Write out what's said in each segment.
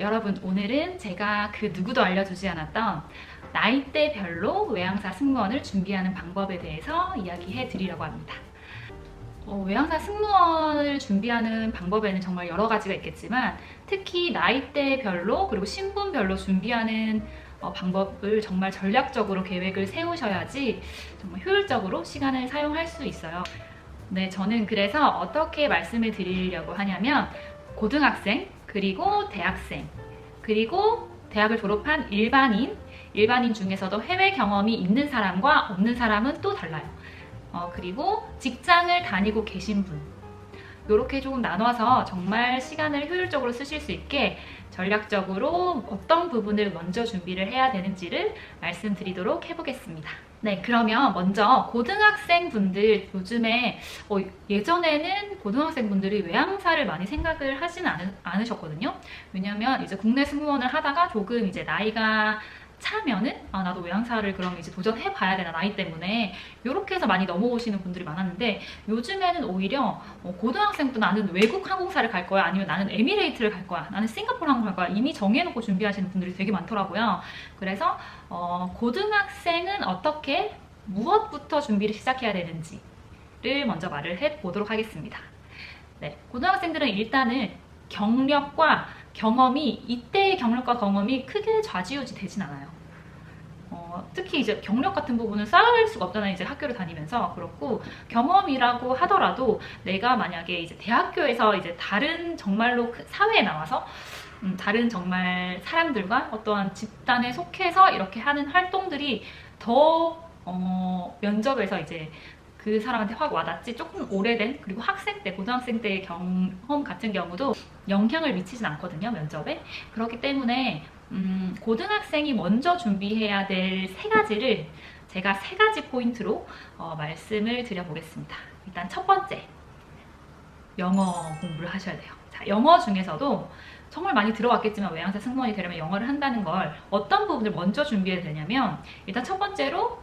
여러분, 오늘은 제가 그 누구도 알려주지 않았던 나이대별로 외항사 승무원을 준비하는 방법에 대해서 이야기해 드리려고 합니다. 외항사 승무원을 준비하는 방법에는 정말 여러 가지가 있겠지만 특히 나이대별로 그리고 신분별로 준비하는 방법을 정말 전략적으로 계획을 세우셔야지 정말 효율적으로 시간을 사용할 수 있어요. 네, 저는 그래서 어떻게 말씀을 드리려고 하냐면 고등학생, 그리고 대학생, 그리고 대학을 졸업한 일반인 중에서도 해외 경험이 있는 사람과 없는 사람은 또 달라요. 그리고 직장을 다니고 계신 분, 이렇게 조금 나눠서 정말 시간을 효율적으로 쓰실 수 있게 전략적으로 어떤 부분을 먼저 준비를 해야 되는지를 말씀드리도록 해보겠습니다. 네, 그러면 먼저 고등학생 분들, 요즘에 예전에는 고등학생 분들이 외항사를 많이 생각을 하진 않으셨거든요. 왜냐면 이제 국내 승무원을 하다가 조금 이제 나이가 차면은 나도 외항사를 그럼 이제 도전해 봐야 되나, 나이 때문에, 이렇게 해서 많이 넘어오시는 분들이 많았는데 요즘에는 오히려 고등학생도 나는 외국 항공사를 갈 거야, 아니면 나는 에미레이트를 갈 거야, 나는 싱가포르 항공 갈 거야, 이미 정해놓고 준비하시는 분들이 되게 많더라고요. 그래서 고등학생은 어떻게, 무엇부터 준비를 시작해야 되는지를 먼저 말을 해보도록 하겠습니다. 네, 고등학생들은 일단은 경력과 경험이, 이때의 경력과 경험이 크게 좌지우지 되진 않아요. 특히 이제 경력 같은 부분은 쌓을 수가 없잖아요. 이제 학교를 다니면서. 그렇고 경험이라고 하더라도 내가 만약에 이제 대학교에서 이제 다른 정말로 사회에 나와서 다른 정말 사람들과 어떠한 집단에 속해서 이렇게 하는 활동들이 더 면접에서 이제 그 사람한테 확 와닿지, 조금 오래된, 그리고 학생 때, 고등학생 때의 경험 같은 경우도 영향을 미치진 않거든요, 면접에. 그렇기 때문에 고등학생이 먼저 준비해야 될 세 가지를 제가 세 가지 포인트로 말씀을 드려보겠습니다. 일단 첫 번째, 영어 공부를 하셔야 돼요. 자, 영어 중에서도 정말 많이 들어왔겠지만 외항사 승무원이 되려면 영어를 한다는 걸 어떤 부분을 먼저 준비해야 되냐면, 일단 첫 번째로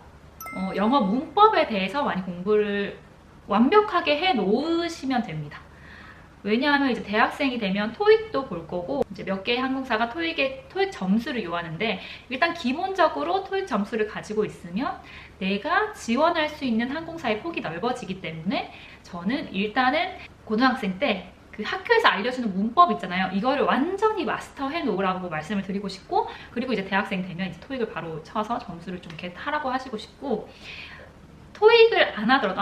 영어 문법에 대해서 많이 공부를 완벽하게 해 놓으시면 됩니다. 왜냐하면 이제 대학생이 되면 토익도 볼 거고, 이제 몇 개의 항공사가 토익 점수를 요하는데, 일단 기본적으로 토익 점수를 가지고 있으면 내가 지원할 수 있는 항공사의 폭이 넓어지기 때문에 저는 일단은 고등학생 때 그 학교에서 알려주는 문법 있잖아요. 이거를 완전히 마스터해 놓으라고 말씀을 드리고 싶고, 그리고 이제 대학생 되면 이제 토익을 바로 쳐서 점수를 좀 이렇게 하라고 하시고 싶고, 토익을 안 하더라도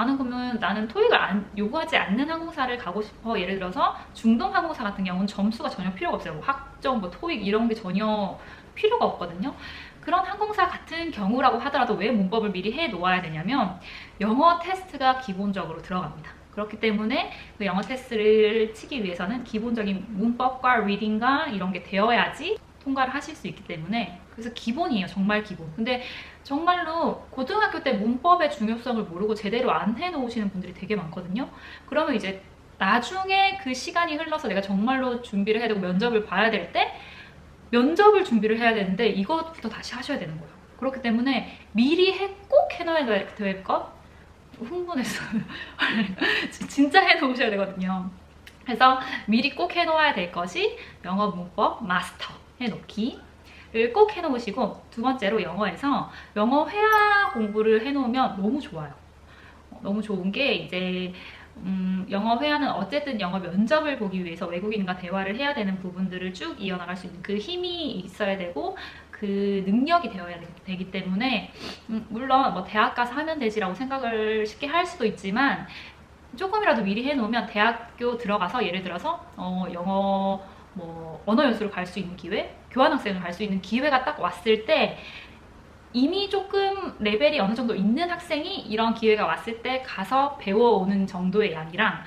나는 토익을 요구하지 않는 항공사를 가고 싶어. 예를 들어서 중동 항공사 같은 경우는 점수가 전혀 필요가 없어요. 뭐 학점, 뭐 토익 이런 게 전혀 필요가 없거든요. 그런 항공사 같은 경우라고 하더라도 왜 문법을 미리 해 놓아야 되냐면, 영어 테스트가 기본적으로 들어갑니다. 그렇기 때문에 그 영어 테스트를 치기 위해서는 기본적인 문법과 리딩과 이런 게 되어야지 통과를 하실 수 있기 때문에, 그래서 기본이에요. 정말 기본. 근데 정말로 고등학교 때 문법의 중요성을 모르고 제대로 안 해놓으시는 분들이 되게 많거든요. 그러면 이제 나중에 그 시간이 흘러서 내가 정말로 준비를 해야 되고 면접을 봐야 될 때 면접을 준비를 해야 되는데 이것부터 다시 하셔야 되는 거예요. 그렇기 때문에 미리 꼭 해놔야 될 것, 흥분했어요. 진짜 해놓으셔야 되거든요. 그래서 미리 꼭 해놓아야 될 것이 영어 문법 마스터 해놓기를 꼭 해놓으시고, 두 번째로 영어에서 영어 회화 공부를 해놓으면 너무 좋아요. 너무 좋은 게 이제 영어 회화는 어쨌든 영어 면접을 보기 위해서 외국인과 대화를 해야 되는 부분들을 쭉 이어나갈 수 있는 그 힘이 있어야 되고 그 능력이 되어야 되기 때문에, 물론 뭐 대학 가서 하면 되지라고 생각을 쉽게 할 수도 있지만, 조금이라도 미리 해놓으면 대학교 들어가서 예를 들어서 영어 뭐 언어 연수를 갈 수 있는 기회, 교환학생을 갈 수 있는 기회가 딱 왔을 때 이미 조금 레벨이 어느 정도 있는 학생이 이런 기회가 왔을 때 가서 배워오는 정도의 양이랑,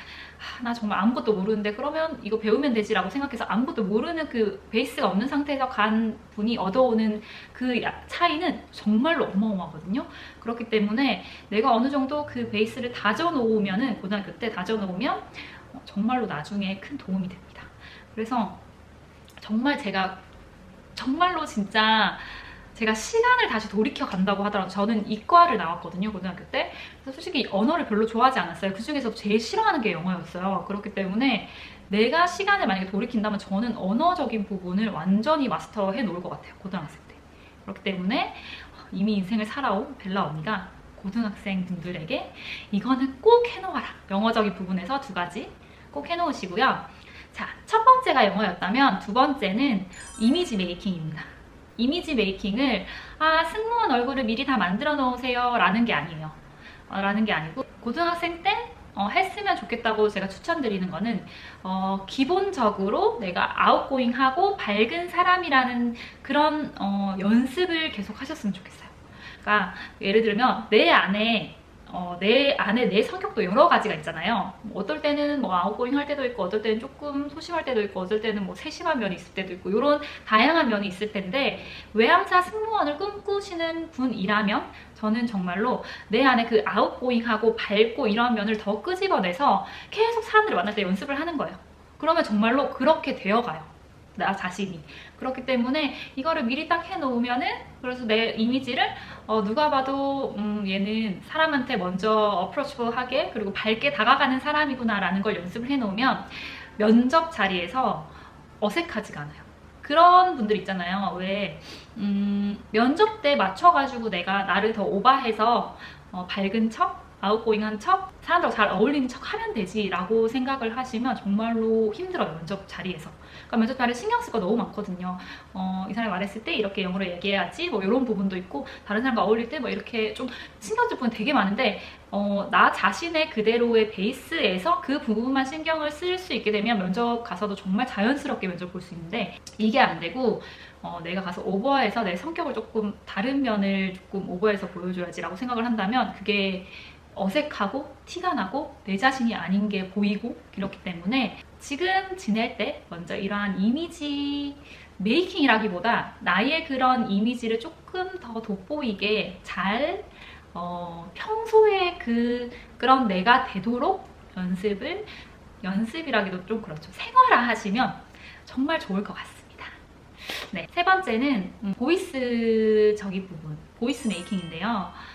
나 정말 아무것도 모르는데 그러면 이거 배우면 되지라고 생각해서 아무것도 모르는 그 베이스가 없는 상태에서 간 분이 얻어오는 그 차이는 정말로 어마어마하거든요. 그렇기 때문에 내가 어느 정도 그 베이스를 다져놓으면은, 고등학교 때 다져놓으면 정말로 나중에 큰 도움이 됩니다. 그래서 정말 제가 정말로 진짜 제가 시간을 다시 돌이켜 간다고 하더라도 저는 이과를 나왔거든요, 고등학교 때. 그래서 솔직히 언어를 별로 좋아하지 않았어요. 그 중에서 제일 싫어하는 게 영어였어요. 그렇기 때문에 내가 시간을 만약에 돌이킨다면 저는 언어적인 부분을 완전히 마스터해 놓을 것 같아요, 고등학생 때. 그렇기 때문에 이미 인생을 살아온 벨라 언니가 고등학생 분들에게 이거는 꼭 해놓아라. 영어적인 부분에서 2가지 꼭 해놓으시고요. 자, 첫 번째가 영어였다면 두 번째는 이미지 메이킹입니다. 이미지 메이킹을 승무원 얼굴을 미리 다 만들어 놓으세요 라는 게 아니에요. 라는 게 아니고 고등학생 때 했으면 좋겠다고 제가 추천드리는 거는 기본적으로 내가 아웃고잉하고 밝은 사람이라는 그런 연습을 계속 하셨으면 좋겠어요. 그러니까 예를 들면 내 안에 내 성격도 여러 가지가 있잖아요. 어떨 때는 아웃고잉 할 때도 있고, 어떨 때는 조금 소심할 때도 있고, 어떨 때는 세심한 면이 있을 때도 있고, 이런 다양한 면이 있을 텐데, 외항사 승무원을 꿈꾸시는 분이라면 저는 정말로 내 안에 그 아웃고잉하고 밝고 이런 면을 더 끄집어내서 계속 사람들을 만날 때 연습을 하는 거예요. 그러면 정말로 그렇게 되어가요, 나 자신이. 그렇기 때문에 이거를 미리 딱 해놓으면은, 그래서 내 이미지를 누가 봐도 얘는 사람한테 먼저 어프로치블하게 그리고 밝게 다가가는 사람이구나 라는 걸 연습을 해놓으면 면접 자리에서 어색하지가 않아요. 그런 분들 있잖아요. 왜 면접 때 맞춰가지고 내가 나를 더 오버해서 밝은 척, 아웃고잉한 척, 사람들하고 잘 어울리는 척 하면 되지 라고 생각을 하시면 정말로 힘들어요, 면접 자리에서. 그러니까 면접 자리에 신경 쓸 거 너무 많거든요. 이 사람이 말했을 때 이렇게 영어로 얘기해야지, 이런 부분도 있고, 다른 사람과 어울릴 때 이렇게 좀 신경 쓸 부분 되게 많은데, 나 자신의 그대로의 베이스에서 그 부분만 신경을 쓸 수 있게 되면 면접 가서도 정말 자연스럽게 면접 볼 수 있는데, 이게 안 되고 내가 가서 오버해서 내 성격을 조금 다른 면을 조금 오버해서 보여줘야지 라고 생각을 한다면 그게 어색하고 티가 나고 내 자신이 아닌 게 보이고 이렇기 때문에 지금 지낼 때 먼저 이러한 이미지 메이킹이라기보다 나의 그런 이미지를 조금 더 돋보이게 잘 평소에 그런 내가 되도록 연습이라기도 좀 그렇죠. 생활화하시면 정말 좋을 것 같습니다. 네, 세 번째는 보이스적인 부분, 보이스 메이킹인데요.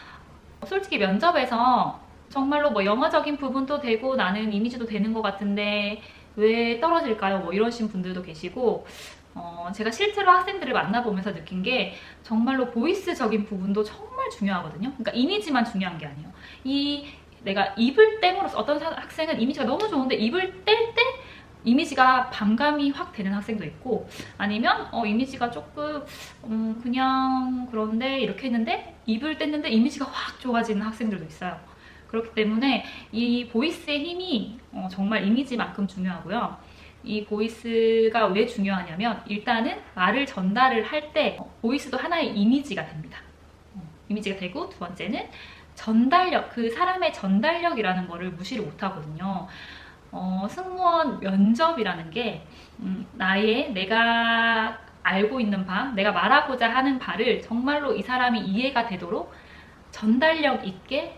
솔직히 면접에서 정말로 영어적인 부분도 되고 나는 이미지도 되는 것 같은데 왜 떨어질까요? 이러신 분들도 계시고, 제가 실제로 학생들을 만나보면서 느낀 게 정말로 보이스적인 부분도 정말 중요하거든요. 그러니까 이미지만 중요한 게 아니에요. 내가 입을 땜으로써 어떤 학생은 이미지가 너무 좋은데 입을 뗄 때 이미지가 반감이 확 되는 학생도 있고, 아니면 이미지가 조금 그냥 그런데 이렇게 했는데 입을 뗐는데 이미지가 확 좋아지는 학생들도 있어요. 그렇기 때문에 이 보이스의 힘이 정말 이미지만큼 중요하고요. 이 보이스가 왜 중요하냐면 일단은 말을 전달을 할 때 보이스도 하나의 이미지가 됩니다. 이미지가 되고, 두 번째는 전달력, 그 사람의 전달력이라는 거를 무시를 못하거든요. 승무원 면접이라는 게 내가 알고 있는 바, 내가 말하고자 하는 바를 정말로 이 사람이 이해가 되도록 전달력 있게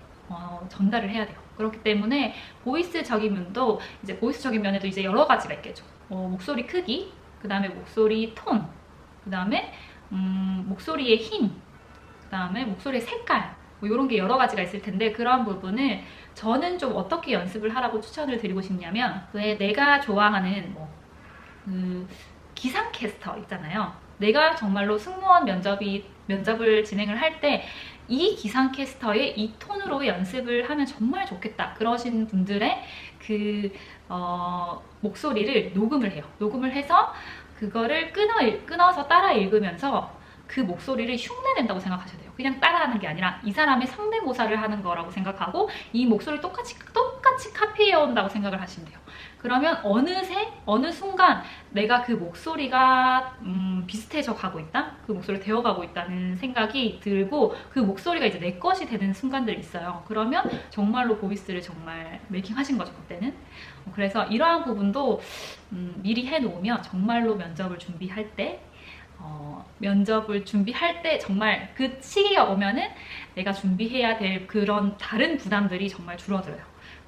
전달을 해야 돼요. 그렇기 때문에 보이스적인 면도 보이스적인 면에도 여러 가지가 있겠죠. 목소리 크기, 그 다음에 목소리 톤, 그 다음에 목소리의 힘, 그 다음에 목소리의 색깔, 이런 게 여러 가지가 있을 텐데, 그런 부분을 저는 좀 어떻게 연습을 하라고 추천을 드리고 싶냐면, 왜 내가 좋아하는 기상캐스터 있잖아요. 내가 정말로 승무원 면접을 진행을 할 때 이 기상캐스터의 이 톤으로 연습을 하면 정말 좋겠다, 그러신 분들의 목소리를 녹음을 해요. 녹음을 해서 그거를 끊어서 따라 읽으면서 그 목소리를 흉내낸다고 생각하셔야 돼요. 그냥 따라하는 게 아니라 이 사람의 성대모사를 하는 거라고 생각하고 이 목소리를 똑같이 카피해 온다고 생각을 하시면 돼요. 그러면 어느 순간 내가 그 목소리가 비슷해져 가고 있다? 그 목소리를 되어가고 있다는 생각이 들고, 그 목소리가 내 것이 되는 순간들이 있어요. 그러면 정말로 보이스를 정말 메이킹하신 거죠, 그때는. 그래서 이러한 부분도 미리 해놓으면 정말로 면접을 준비할 때 정말 그 시기가 오면은 내가 준비해야 될 그런 다른 부담들이 정말 줄어들어요.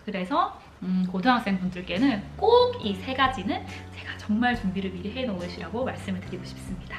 그래서 고등학생 분들께는 꼭 이 세 가지는 제가 정말 준비를 미리 해놓으시라고 말씀을 드리고 싶습니다.